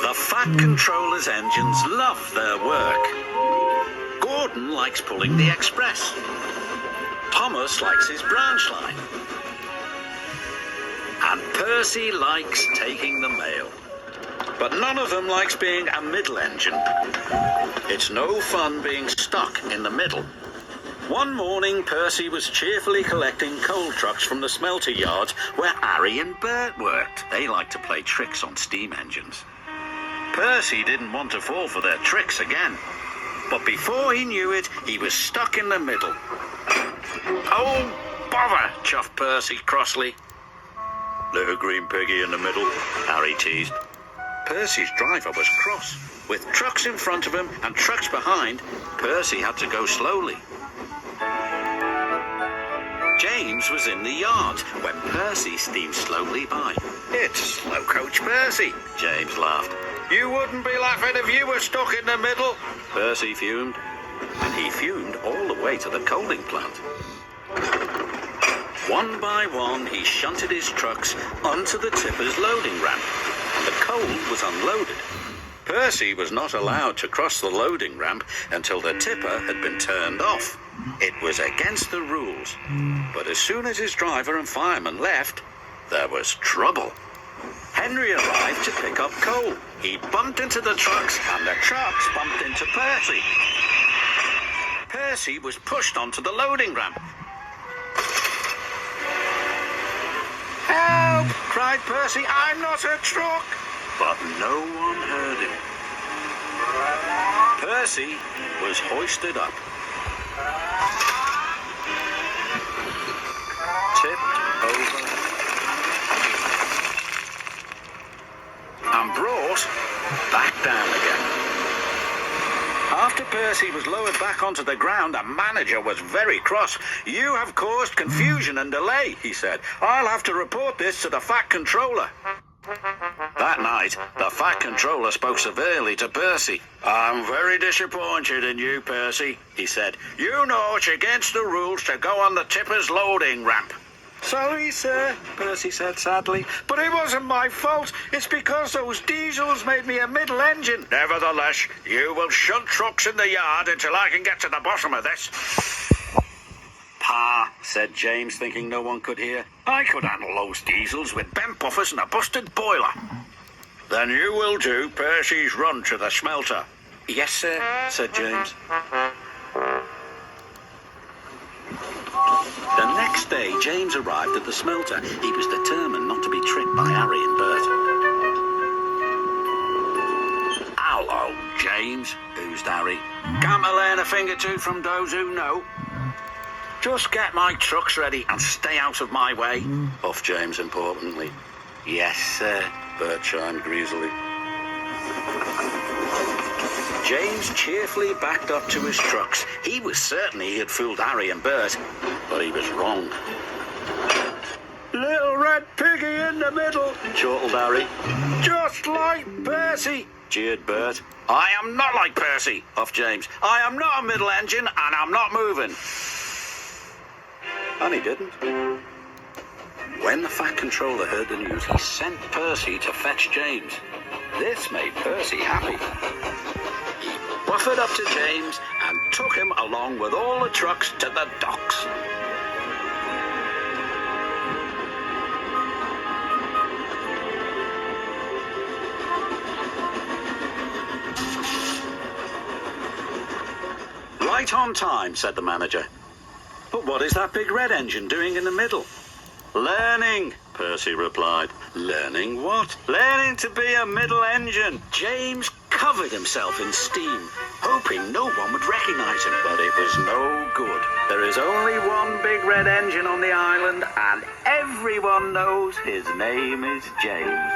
The Fat Controller's engines love their work. Gordon likes pulling the express. Thomas likes his branch line. And Percy likes taking the mail. But none of them likes being a middle engine. It's no fun being stuck in the middle. One morning, Percy was cheerfully collecting coal trucks from the smelter yards where Harry and Bert worked. They like to play tricks on steam engines. Percy didn't want to fall for their tricks again. But before he knew it, he was stuck in the middle. "Oh, bother," chuffed Percy crossly. "Little green piggy in the middle," Harry teased. Percy's driver was cross. With trucks in front of him and trucks behind, Percy had to go slowly. James was in the yard when Percy steamed slowly by. "It's Slow Coach Percy," James laughed. "You wouldn't be laughing if you were stuck in the middle," Percy fumed. And he fumed all the way to the coaling plant. One by one, he shunted his trucks onto the tipper's loading ramp. The coal was unloaded. Percy was not allowed to cross the loading ramp until the tipper had been turned off. It was against the rules. But as soon as his driver and fireman left, there was trouble. Henry arrived to pick up coal. He bumped into the trucks, and the trucks bumped into Percy. Percy was pushed onto the loading ramp. "Help!" cried Percy. "I'm not a truck!" But no one heard him. Percy was hoisted up. Tipped over. And brought back down again. After Percy was lowered back onto the ground, the manager was very cross. "You have caused confusion and delay," he said. "I'll have to report this to the Fat Controller." That night, the Fat Controller spoke severely to Percy. "I'm very disappointed in you, Percy," he said. "You know it's against the rules to go on the tipper's loading ramp." "Sorry, sir," Percy said sadly, "but it wasn't my fault. It's because those diesels made me a middle engine." "Nevertheless, you will shunt trucks in the yard until I can get to the bottom of this." "Pa," said James, thinking no one could hear. "I could handle those diesels with bent buffers and a busted boiler." "Then you will do Percy's run to the smelter." "Yes, sir," said James. The next day, James arrived at the smelter. He was determined not to be tricked by Harry and Bert. "Hello, James," oozed Harry. "Can't I learn a thing or two from those who know?" "Just get my trucks ready and stay out of my way," puffed James importantly. "Yes, sir," Bert chimed greasily. James cheerfully backed up to his trucks. He was certain he had fooled Harry and Bert, but he was wrong. "Little red piggy in the middle," chortled Harry. "Just like Percy," jeered Bert. "I am not like Percy," puffed James. "I am not a middle engine, and I'm not moving." And he didn't. When the Fat Controller heard the news, he sent Percy to fetch James. This made Percy happy. He buffered up to James and took him along with all the trucks to the docks. "Right on time," said the manager. "But what is that big red engine doing in the middle?" "Learning," Percy replied. "Learning what?" "Learning to be a middle engine." James covered himself in steam, hoping no one would recognize him, but it was no good. There is only one big red engine on the island, and everyone knows his name is James.